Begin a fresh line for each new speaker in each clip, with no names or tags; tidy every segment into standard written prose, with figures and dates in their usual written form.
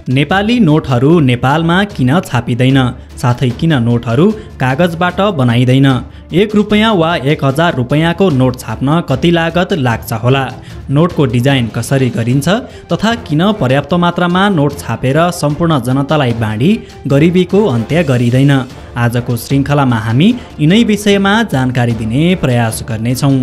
नेपाली नोटहरू नेपालमा किन छापिँदैन, साथै किन नोटहरू कागजबाट बनाइँदैन? 1 रुपैयाँ वा 1000 रुपैयाँको नोट छाप्न कति लागत लाग्छ होला? नोटको डिजाइन कसरी गरिन्छ तथा किन पर्याप्त मात्रामा नोट छापेर सम्पूर्ण जनतालाई बाँडी गरिबीको अन्त्य गरिँदैन? आजको श्रृङ्खलामा हामी यिनै विषयमा जानकारी दिने प्रयास गर्नेछौँ।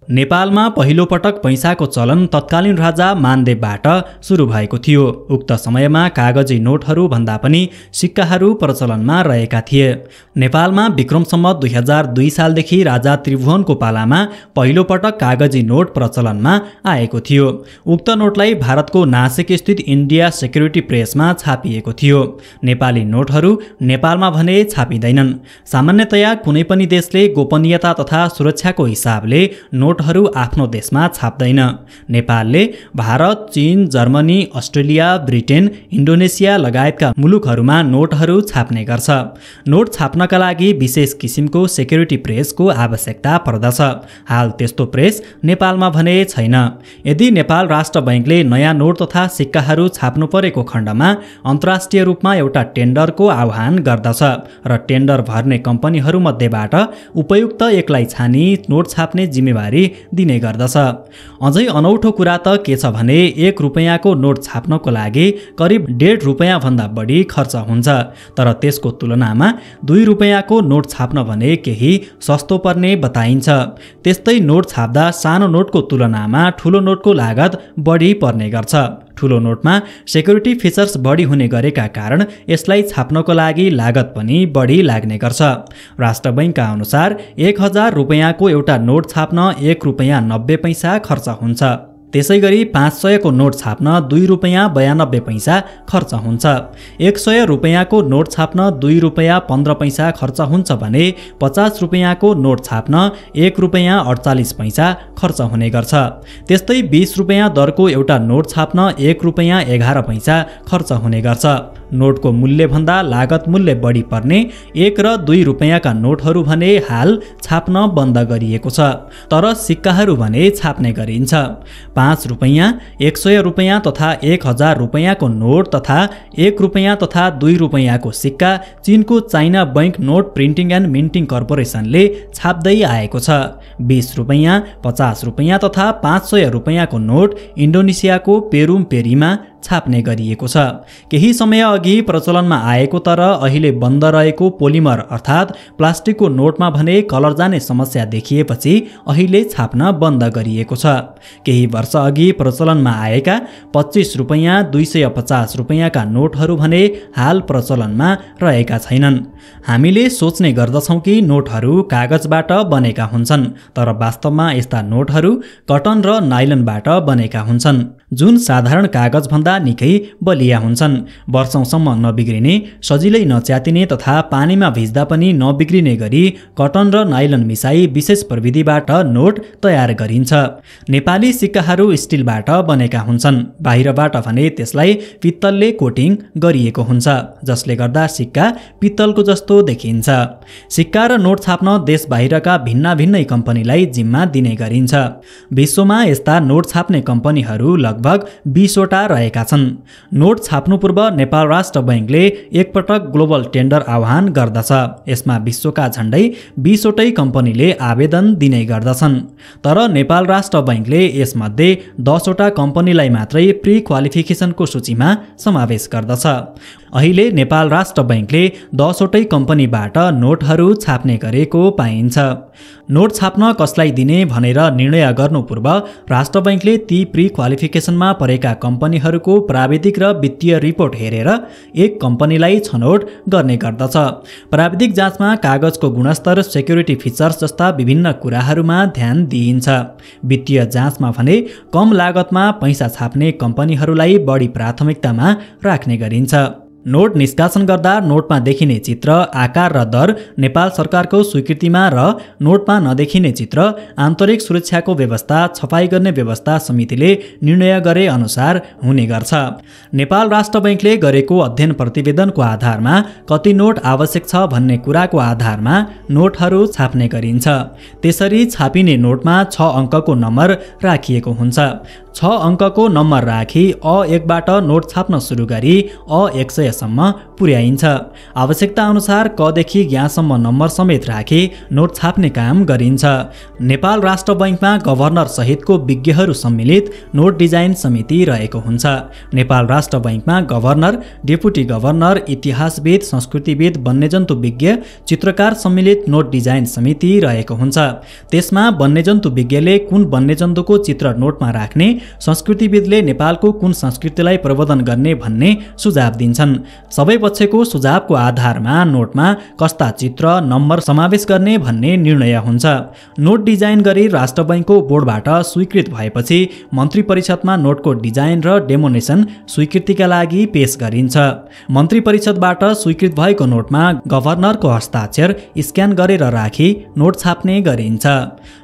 नेपालमा पहिलो पटक पैसाको चलन तत्कालीन राजा मानदेवबाट सुरु भएको थियो। उक्त समयमा कागजी नोटहरू भन्दा पनि सिक्काहरू प्रचलनमा रहेका थिए। नेपालमा विक्रम सम्वत 2002 सालदेखि राजा त्रिभुवनको पालामा पहिलो पटक कागजी नोट प्रचलनमा आएको थियो। उक्त नोटलाई भारतको नासिक स्थित इन्डिया सेक्युरिटी प्रेसमा छापिएको थियो। नेपाली नोटहरू नेपालमा भने छापिँदैनन्। सामान्यतया कुनै पनि देशले गोपनीयता तथा सुरक्षाको हिसाबले नोटहरू आफ्नो देशमा छाप्दैन। नेपालले भारत, चीन, जर्मनी, अस्ट्रेलिया, ब्रिटेन, इन्डोनेसिया लगायतका मुलुकहरूमा नोटहरू छाप्ने गर्छ। नोट छाप्नका लागि विशेष किसिमको सेक्युरिटी प्रेसको आवश्यकता पर्दछ। हाल त्यस्तो प्रेस नेपालमा भने छैन। यदि नेपाल राष्ट्र बैंकले नयाँ नोट तथा सिक्काहरू छाप्नु परेको खण्डमा अन्तर्राष्ट्रिय रूपमा एउटा टेन्डरको आह्वान गर्दछ र टेन्डर भर्ने कम्पनीहरूमध्येबाट उपयुक्त एकलाई छानी नोट छाप्ने जिम्मेवारी दिने गर्दछ। अझै अनौठो कुरा त के छ भने 1 रुपैयाँको नोट छाप्नको लागि करिब 1.5 रुपैयाँ भन्दा बढी खर्च हुन्छ। तर त्यसको तुलनामा 2 रुपैयाँको नोट छाप्न भने केही सस्तो पर्ने बताइन्छ। त्यस्तै नोट छाप्दा सानो नोटको तुलनामा ठुलो नोटको लागत बढी पर्ने गर्छ। ठुलो नोटमा सेक्युरिटी फिचर्स बढी हुने गरेका कारण यसलाई छाप्नको लागि लागत पनि बढी लाग्ने गर्छ। राष्ट्र बैंकका अनुसार 1000 रुपैयाँको एउटा नोट छाप्न 1 रुपैयाँ 90 पैसा खर्च हुन्छ। त्यसैगरी 500 को नोट छाप्न 2 रुपैयाँ 92 पैसा खर्च हुन्छ। 100 रुपैयाँको नोट छाप्न 2 रुपैयाँ 15 पैसा खर्च हुन्छ भने 50 रुपैयाँको नोट छाप्न 1 रुपैयाँ 48 पैसा खर्च हुने गर्छ। त्यस्तै 20 रुपैयाँ दरको एउटा नोट छाप्न 1 रुपैयाँ 11 पैसा खर्च हुने गर्छ। नोटको मूल्यभन्दा लागत मूल्य बढी पर्ने 1 र 2 रुपैयाँका नोटहरू भने हाल छाप्न बन्द गरिएको छ। तर सिक्काहरू भने छाप्ने गरिन्छ। 5 रुपैयाँ, 100 रुपैयाँ तथा 1000 रुपैयाँको नोट तथा 1 रुपैयाँ तथा 2 रुपैयाँको सिक्का चीनको China bank note printing and minting कर्पोरेसनले छाप्दै आएको छ। 20 रुपैयाँ, 50 रुपैयाँ तथा 500 रुपैयाँको नोट इन्डोनेसियाको पेरुम पेरीमा छाप्ने गरिएको छ। केही समय अघि प्रचलनमा आएको तर अहिले बन्द रहेको पोलिमर अर्थात् प्लास्टिकको नोटमा भने कलर जाने समस्या देखिएपछि अहिले छाप्न बन्द गरिएको छ। केही वर्ष अघि प्रचलनमा आएका 25 रुपैयाँ, 250 रुपैयाँका नोटहरू भने हाल प्रचलनमा रहेका छैनन्। हामीले सोच्ने गर्दछौँ कि नोटहरू कागजबाट बनेका हुन्छन्, तर वास्तवमा यस्ता नोटहरू कटन र नाइलनबाट बनेका हुन्छन्, जुन साधारण कागजभन्दा निकै बलिया हुन्छन्। वर्षौंसम्म नबिग्रिने, सजिलै नच्यातिने तथा पानीमा भिज्दा पनि नबिग्रिने गरी कटन र नाइलन मिसाई विशेष प्रविधिबाट नोट तयार गरिन्छ। नेपाली सिक्काहरू स्टिलबाट बनेका हुन्छन्। बाहिरबाट भने त्यसलाई पित्तलले कोटिङ गरिएको हुन्छ, जसले गर्दा सिक्का पित्तलको जस्तो देखिन्छ। सिक्का र नोट छाप्न देश बाहिरका भिन्न भिन्नै कम्पनीलाई जिम्मा दिने गरिन्छ। विश्वमा यस्ता नोट छाप्ने कम्पनीहरू लगभग 20 वटा रहेका छन्। नोट छाप्नु पूर्व नेपाल राष्ट्र बैंकले एकपटक ग्लोबल टेन्डर आह्वान गर्दछ। यसमा विश्वका झण्डै 20 वटै कम्पनीले आवेदन दिने गर्दछन्। तर नेपाल राष्ट्र बैंकले यसमध्ये 10 वटा कम्पनीलाई मात्रै प्री क्वालिफिकेसनको सूचीमा समावेश गर्दछ। अहिले नेपाल राष्ट्र बैंकले 10 वटै कम्पनीबाट नोटहरू छाप्ने गरेको पाइन्छ। नोट छाप्न कसलाई दिने भनेर निर्णय गर्नु पूर्व राष्ट्र बैंकले ती प्री क्वालिफिकेसनमा परेका कम्पनीहरूको प्राविधिक र वित्तीय रिपोर्ट हेरेर एक कम्पनीलाई छनौट गर्ने गर्दछ। प्राविधिक जाँचमा कागजको गुणस्तर, सेक्युरिटी फिचर्स जस्ता विभिन्न कुराहरूमा ध्यान दिइन्छ। वित्तीय जाँचमा भने कम लागतमा पैसा छाप्ने कम्पनीहरूलाई बढी प्राथमिकतामा राख्ने गरिन्छ। नोट निष्कासन गर्दा नोटमा देखिने चित्र, आकार र दर नेपाल सरकारको स्वीकृतिमा र नोटमा नदेखिने चित्र आन्तरिक सुरक्षाको व्यवस्था छपाई गर्ने व्यवस्था समितिले निर्णय गरे अनुसार हुने गर्छ। नेपाल राष्ट्र बैंकले गरेको अध्ययन प्रतिवेदनको आधारमा कति नोट आवश्यक छ भन्ने कुराको आधारमा नोटहरू छाप्ने गरिन्छ। त्यसरी छापिने नोटमा 6 अङ्कको नम्बर राखिएको हुन्छ। 6 अङ्कको नम्बर राखी A1 बाट नोट छाप्न सुरु गरी A100 सम्म पुर्याइन्छ। आवश्यकता अनुसार क देखि ज्ञसम्म नम्बर समेत राखी नोट छाप्ने काम गरिन्छ। नेपाल राष्ट्र बैंकमा गभर्नर सहितको विज्ञहरू सम्मिलित नोट डिजाइन समिति रहेको हुन्छ। नेपाल राष्ट्र बैंकमा गभर्नर, डेपुटी गभर्नर, इतिहासविद, संस्कृतिविद, वन्यजन्तु विज्ञ, चित्रकार सम्मिलित नोट डिजाइन समिति रहेको हुन्छ। त्यसमा वन्यजन्तु विज्ञले कुन वन्यजन्तुको चित्र नोटमा राख्ने, संस्कृतिविदले नेपालको कुन संस्कृतिलाई प्रवर्धन गर्ने भन्ने सुझाव दिन्छन्। सबै पक्षको सुझावको आधारमा नोटमा कस्ता चित्र, नम्बर समावेश गर्ने भन्ने निर्णय हुन्छ। नोट डिजाइन गरी राष्ट्र बैंकको बोर्डबाट स्वीकृत भएपछि मन्त्री परिषदमा नोटको डिजाइन र डेमोनेसन स्वीकृतिका लागि पेश गरिन्छ। मन्त्री परिषदबाट स्वीकृत भएको नोटमा गभर्नरको हस्ताक्षर स्क्यान गरेर राखी नोट छाप्ने गरिन्छ।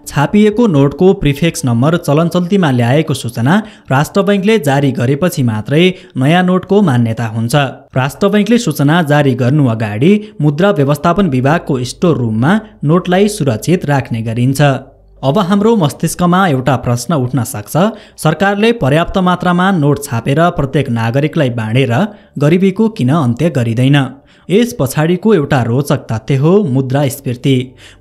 छापिएको नोटको प्रिफिक्स नम्बर चलनचल्तीमा ल्याएको सूचना राष्ट्र बैंकले जारी गरेपछि मात्रै नयाँ नोटको मान्यता हुन्छ। राष्ट्र बैंकले सूचना जारी गर्नु अगाडि मुद्रा व्यवस्थापन विभागको स्टोर रुममा नोटलाई सुरक्षित राख्ने गरिन्छ। अब हाम्रो मस्तिष्कमा एउटा प्रश्न उठ्न सक्छ, सरकारले पर्याप्त मात्रामा नोट छापेर प्रत्येक नागरिकलाई बाँडेर गरिबीको किन अन्त्य गरिँदैन? यस पछाडिको एउटा रोचक तथ्य हो मुद्रास्फीति।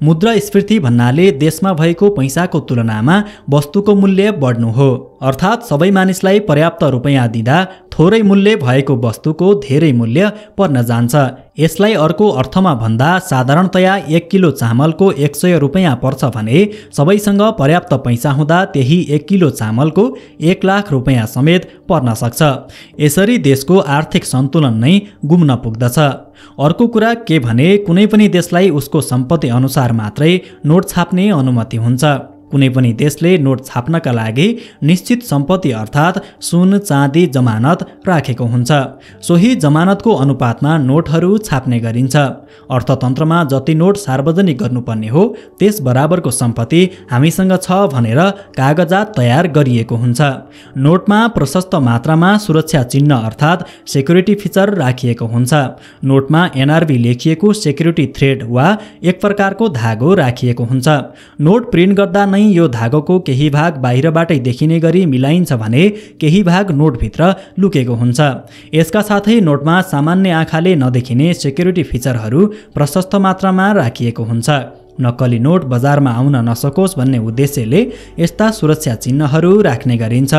मुद्रास्फीति भन्नाले देशमा भएको पैसाको तुलनामा वस्तुको मूल्य बढ्नु हो। अर्थात् सबै मानिसलाई पर्याप्त रुपैयाँ दिँदा थोरै मूल्य भएको वस्तुको धेरै मूल्य पर्न जान्छ। यसलाई अर्को अर्थमा भन्दा साधारणतया 1 किलो चामलको 100 रुपैयाँ पर्छ भने सबैसँग पर्याप्त पैसा हुँदा त्यही 1 किलो चामलको 1 लाख रुपैयाँ समेत पर्न सक्छ। यसरी देशको आर्थिक सन्तुलन नै गुम्न पुग्दछ। अर्को कुरा के भने कुनै पनि देशलाई उसको सम्पत्ति अनुसार मात्रै नोट छाप्ने अनुमति हुन्छ। कुनै पनि देशले नोट छाप्नका लागि निश्चित सम्पत्ति अर्थात् सुन, चाँदी जमानत राखेको हुन्छ। सोही जमानतको अनुपातमा नोटहरू छाप्ने गरिन्छ। अर्थतन्त्रमा जति नोट सार्वजनिक गर्नुपर्ने हो त्यस बराबरको सम्पत्ति हामीसँग छ भनेर कागजात तयार गरिएको हुन्छ। नोटमा प्रशस्त मात्रामा सुरक्षा चिन्ह अर्थात् सेक्युरिटी फिचर राखिएको हुन्छ। नोटमा NRV लेखिएको सेक्युरिटी थ्रेड वा एक प्रकारको धागो राखिएको हुन्छ। नोट प्रिन्ट गर्दा नै यो धागोको केही भाग बाहिरबाटै देखिने गरी मिलाइन्छ भने केही भाग नोटभित्र लुकेको हुन्छ। यसका साथै नोटमा सामान्य आँखाले नदेखिने सेक्युरिटी फिचरहरू प्रशस्त मात्रामा राखिएको हुन्छ। नक्कली नोट बजारमा आउन नसकोस् भन्ने उद्देश्यले यस्ता सुरक्षा चिन्हहरू राख्ने गरिन्छ।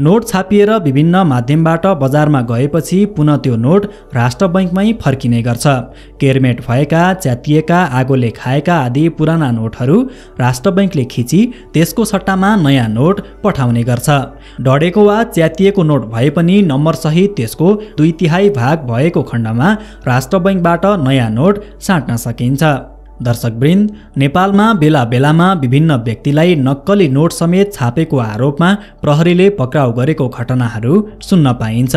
नोट छापिएर विभिन्न माध्यमबाट बजारमा गएपछि पुनः त्यो नोट राष्ट्र बैंकमै फर्किने गर्छ। केरमेट भएका, च्यातिएका, आगोले खाएका आदि पुराना नोटहरू राष्ट्र बैंकले खिची त्यसको सट्टामा नयाँ नोट पठाउने गर्छ। डढेको वा च्यातिएको नोट भए पनि नम्बर सहित त्यसको 2/3 भाग भएको खण्डमा राष्ट्र बैंकबाट नयाँ नोट साट्न सकिन्छ। दर्शकवृन्द, नेपालमा बेला बेलामा विभिन्न व्यक्तिलाई नक्कली नोट समेत छापेको आरोपमा प्रहरीले पक्राउ गरेको घटनाहरू सुन्न पाइन्छ।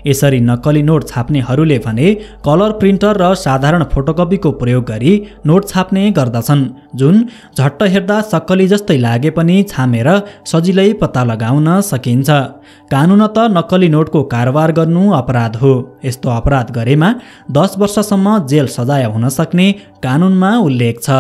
यसरी नक्कली नोट छाप्नेहरूले भने कलर प्रिन्टर र साधारण फोटोकपीको प्रयोग गरी नोट छाप्ने गर्दछन्, जुन झट्ट हेर्दा सक्कली जस्तै लागे पनि छामेर सजिलै पत्ता लगाउन सकिन्छ। कानुनत नक्कली नोटको कारोबार गर्नु अपराध हो। यस्तो अपराध गरेमा 10 वर्षसम्म जेल सजाय हुन सक्ने कानुनमा उल्लेख छ।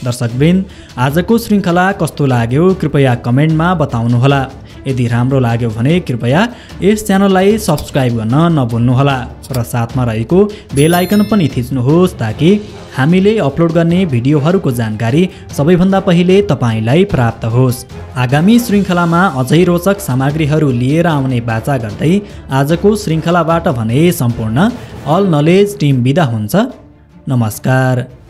दर्शकवृन्द, आजको श्रृङ्खला कस्तो लाग्यो कृपया कमेन्टमा बताउनुहोला। यदि राम्रो लाग्यो भने कृपया यस च्यानललाई सब्स्क्राइब गर्न नभुल्नुहोला र साथमा रहेको बेल आइकन पनि थिच्नुहोस् ताकि हामीले अपलोड गर्ने भिडियोहरूको जानकारी सबैभन्दा पहिले तपाईलाई प्राप्त होस्। आगामी श्रृङ्खलामा अझै रोचक सामग्रीहरू लिएर आउने बाचा गर्दै आजको श्रृङ्खलाबाट भने सम्पूर्ण अल नलेज टिम बिदा हुन्छ। नमस्कार।